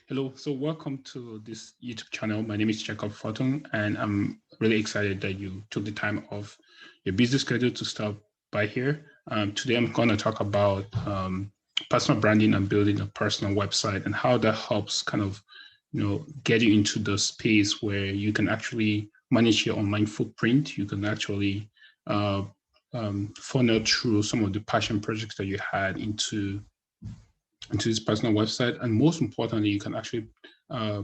Hello, so welcome to this YouTube channel. My name is Jacob Fortung, and I'm really excited that you took the time off your busy schedule to stop by here. Today, I'm going to talk about personal branding and building a personal website and how that helps kind of, get you into the space where you can actually manage your online footprint. You can actually uh, funnel through some of the passion projects that you had into this personal website, and most importantly, you can actually uh,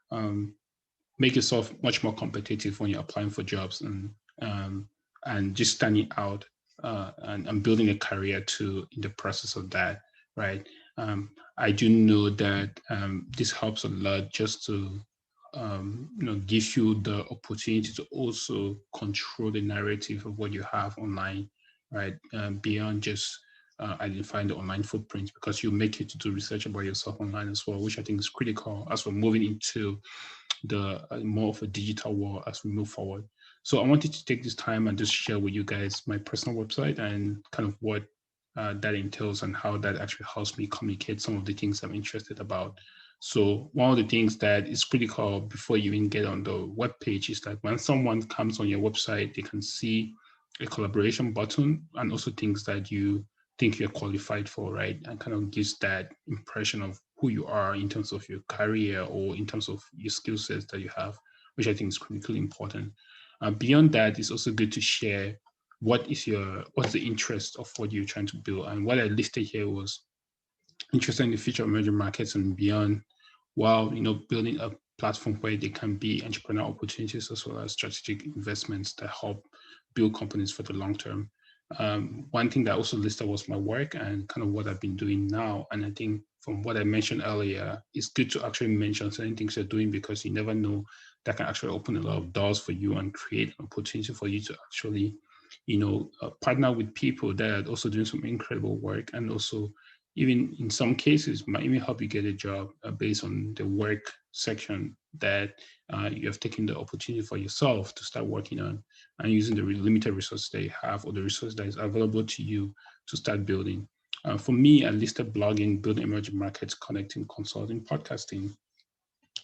um, make yourself much more competitive when you're applying for jobs and just standing out and building a career too in the process of that, right? I do know that this helps a lot just to give you the opportunity to also control the narrative of what you have online, right? Beyond just identifying the online footprint, because you make it to do research about yourself online as well, which I think is critical as we're moving into the more of a digital world as we move forward. So I wanted to take this time and just share with you guys my personal website and kind of what that entails and how that actually helps me communicate some of the things I'm interested about. So one of the things that is critical before you even get on the web page is that when someone comes on your website, they can see a collaboration button and also things that you think you're qualified for, right? And kind of gives that impression of who you are in terms of your career or in terms of your skill sets that you have, which I think is critically important. Beyond that, it's also good to share what's the interest of what you're trying to build. And what I listed here was interested in the future of emerging markets and beyond, while building a platform where there can be entrepreneurial opportunities as well as strategic investments that help build companies for the long term. One thing that I also listed was my work and kind of what I've been doing now. And I think from what I mentioned earlier, it's good to actually mention certain things you're doing, because you never know, that can actually open a lot of doors for you and create an opportunity for you to actually, partner with people that are also doing some incredible work, and also even in some cases might even help you get a job based on the work section that you have taken the opportunity for yourself to start working on, and using the limited resources that you have or the resource that is available to you to start building. For me, I listed blogging, building emerging markets, connecting, consulting, podcasting,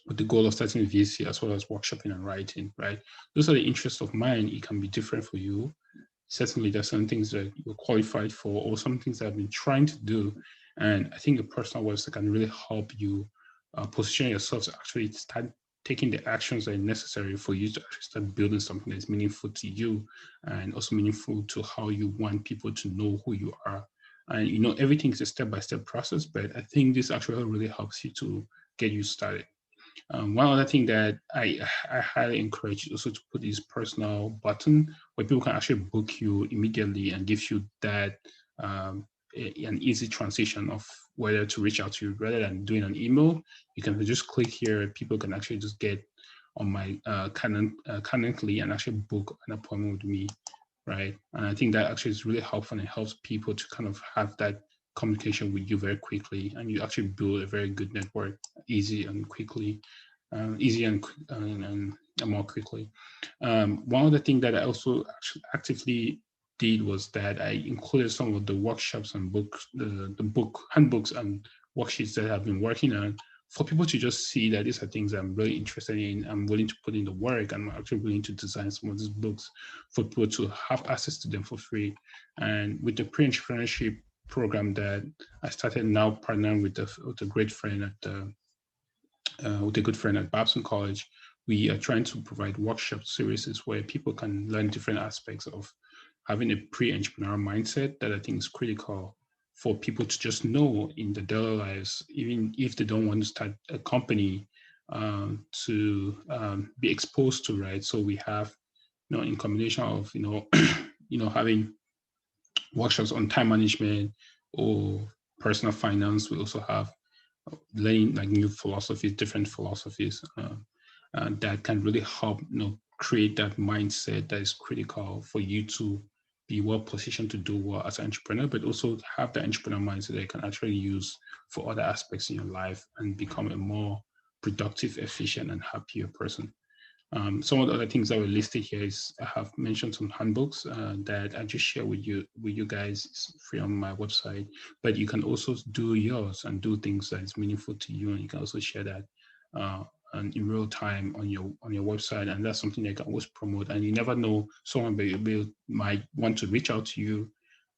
with the goal of starting a VC, as well as workshopping and writing, right? Those are the interests of mine. It can be different for you. Certainly, there's some things that you're qualified for, or some things that I've been trying to do. And I think a personal website can really help you position yourself to actually start taking the actions that are necessary for you to actually start building something that's meaningful to you, and also meaningful to how you want people to know who you are. And everything is a step-by-step process, but I think this actually really helps you to get you started. One other thing that I highly encourage is also to put this personal button where people can actually book you immediately and gives you that an easy transition of whether to reach out to you rather than doing an email. You can just click here. People can actually just get on my Calendly and actually book an appointment with me, right? And I think that actually is really helpful, and it helps people to kind of have that communication with you very quickly, and you actually build a very good network easy and quickly, easy and more quickly. One other thing that I also actually actively did was that I included some of the workshops and books, the book handbooks and worksheets that I've been working on, for people to just see that these are things I'm really interested in. I'm willing to put in the work. I'm actually willing to design some of these books for people to have access to them for free. And with the pre-entrepreneurship program that I started now partnering with a great friend at with a good friend at Babson College, we are trying to provide workshop series where people can learn different aspects of having a pre-entrepreneurial mindset that I think is critical for people to just know in their daily lives, even if they don't want to start a company, to be exposed to, right? So we have, in combination of, having workshops on time management or personal finance. We also have learning like new philosophies, different philosophies that can really help create that mindset that is critical for you to be well positioned to do well as an entrepreneur, but also have the entrepreneur mindset that you can actually use for other aspects in your life and become a more productive, efficient, and happier person. Some of the other things that were listed here is I have mentioned some handbooks that I just share with you guys. It's free on my website, but you can also do yours and do things that is meaningful to you, and you can also share that and in real time on your website, and that's something that you can always promote. And you never know, someone might want to reach out to you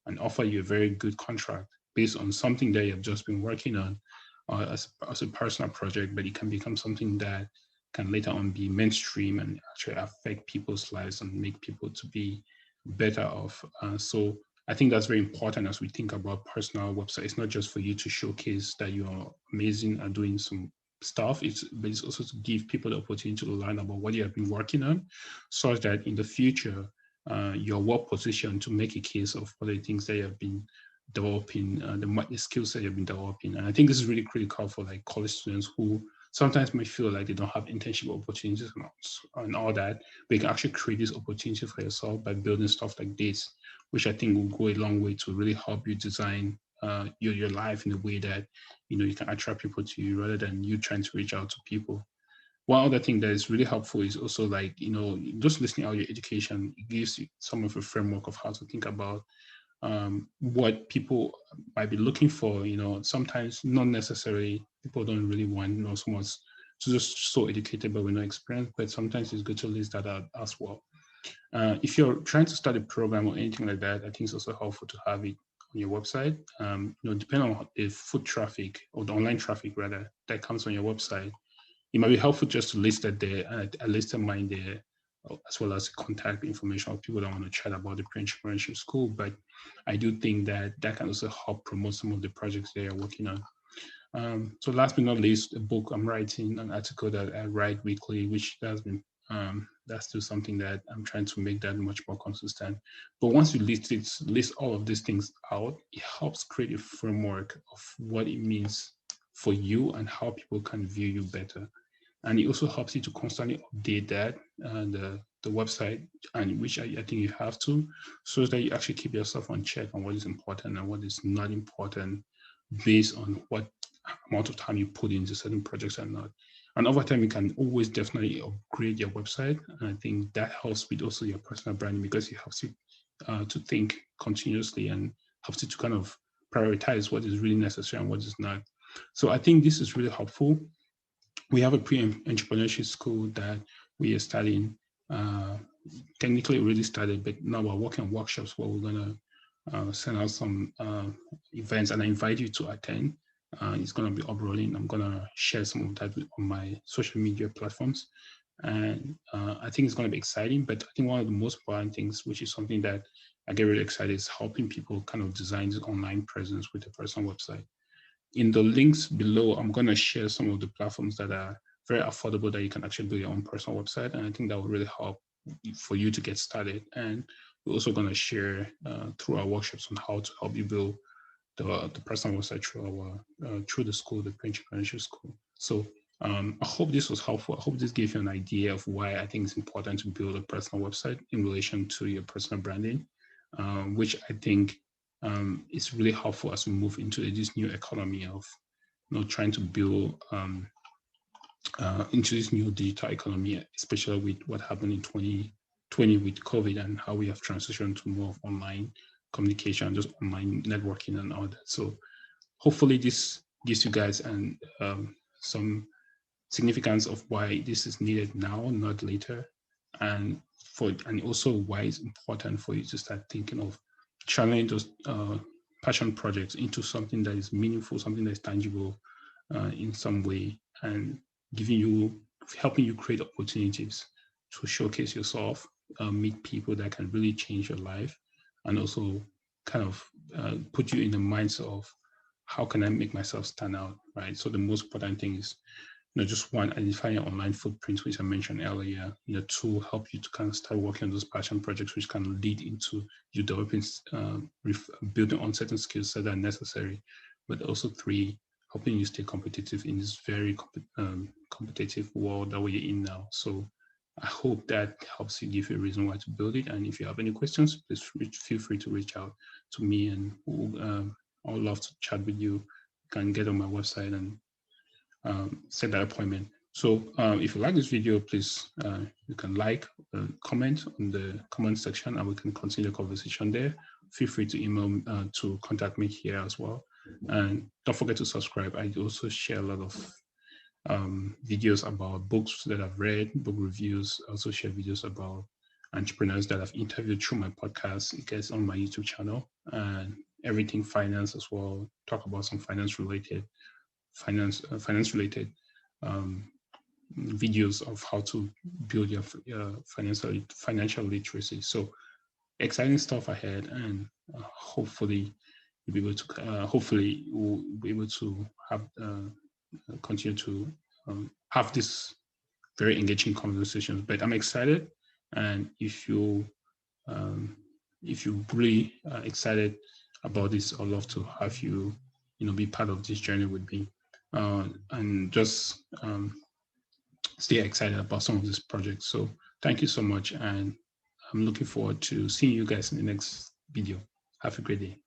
and offer you a very good contract based on something that you've just been working on as a personal project, but it can become something that can later on be mainstream and actually affect people's lives and make people to be better off. So I think that's very important as we think about personal websites. It's not just for you to showcase that you are amazing at doing some stuff, but it's also to give people the opportunity to learn about what you have been working on, such that in the future, you're well positioned to make a case of what the things that you have been developing, the skills that you've been developing. And I think this is really critical for like college students who sometimes may feel like they don't have internship opportunities and all that, but you can actually create this opportunity for yourself by building stuff like this, which I think will go a long way to really help you design your life in a way that you can attract people to you rather than you trying to reach out to people. One other thing that is really helpful is also like just listening out your education. It gives you some of a framework of how to think about what people might be looking for. Sometimes not necessarily people don't really want so much to just so educated but with no experience, but sometimes it's good to list that out as well. If you're trying to start a program or anything like that, I think it's also helpful to have it on your website. Depending on the foot traffic or the online traffic rather that comes on your website, it might be helpful just to list that there, and I listed mine there, as well as contact information of people that want to chat about the Pre-Entrepreneurship School. But I do think that can also help promote some of the projects they are working on. So last but not least, a book I'm writing, an article that I write weekly, which has been that's still something that I'm trying to make that much more consistent. But once you list all of these things out, it helps create a framework of what it means for you and how people can view you better. And it also helps you to constantly update that the website, and which I think you have to, so that you actually keep yourself on check on what is important and what is not important based on what amount of time you put into certain projects or not. And over time, you can always definitely upgrade your website. And I think that helps with also your personal branding, because it helps you to think continuously and helps you to kind of prioritize what is really necessary and what is not. So I think this is really helpful. We have a pre-entrepreneurship school that we are studying. Technically already started, but now we're working on workshops where we're gonna send out some events, and I invite you to attend. It's gonna be up rolling. I'm gonna share some of that on my social media platforms, and I think it's gonna be exciting. But I think one of the most important things, which is something that I get really excited, is helping people kind of design this online presence with a personal website. In the links below, I'm going to share some of the platforms that are very affordable that you can actually build your own personal website. And I think that will really help for you to get started. And we're also going to share through our workshops on how to help you build the personal website through the school, the Pre-Entrepreneurship School. So I hope this was helpful. I hope this gave you an idea of why I think it's important to build a personal website in relation to your personal branding, which I think it's really helpful as we move into this new economy of trying to build into this new digital economy, especially with what happened in 2020 with COVID and how we have transitioned to more of online communication, just online networking and all that. So hopefully this gives you guys some significance of why this is needed now, not later, and also why it's important for you to start thinking of channeling those passion projects into something that is meaningful, something that is tangible in some way, and helping you create opportunities to showcase yourself, meet people that can really change your life, and also kind of put you in the mindset of how can I make myself stand out, right? So the most important thing is just one, identify your online footprint, which I mentioned earlier. Two, help you to kind of start working on those passion projects, which can lead into you developing, building on certain skills that are necessary. But also three, helping you stay competitive in this very competitive world that we're in now. So I hope that helps you, give you a reason why to build it. And if you have any questions, please feel free to reach out to me, and I would love to chat with you. You can get on my website and set that appointment. So if you like this video, please, you can like, comment on the comment section, and we can continue the conversation there. Feel free to email to contact me here as well. And don't forget to subscribe. I also share a lot of videos about books that I've read, book reviews. I also share videos about entrepreneurs that I've interviewed through my podcast. It gets on my YouTube channel, and everything finance as well. Talk about some finance related videos of how to build your financial literacy. So exciting stuff ahead, and hopefully you'll be able to. Hopefully we'll be able to have continue to have this very engaging conversations. But I'm excited, and if you really excited about this, I'd love to have you, be part of this journey with me, and just stay excited about some of these projects. So thank you so much, and I'm looking forward to seeing you guys in the next video. Have a great day.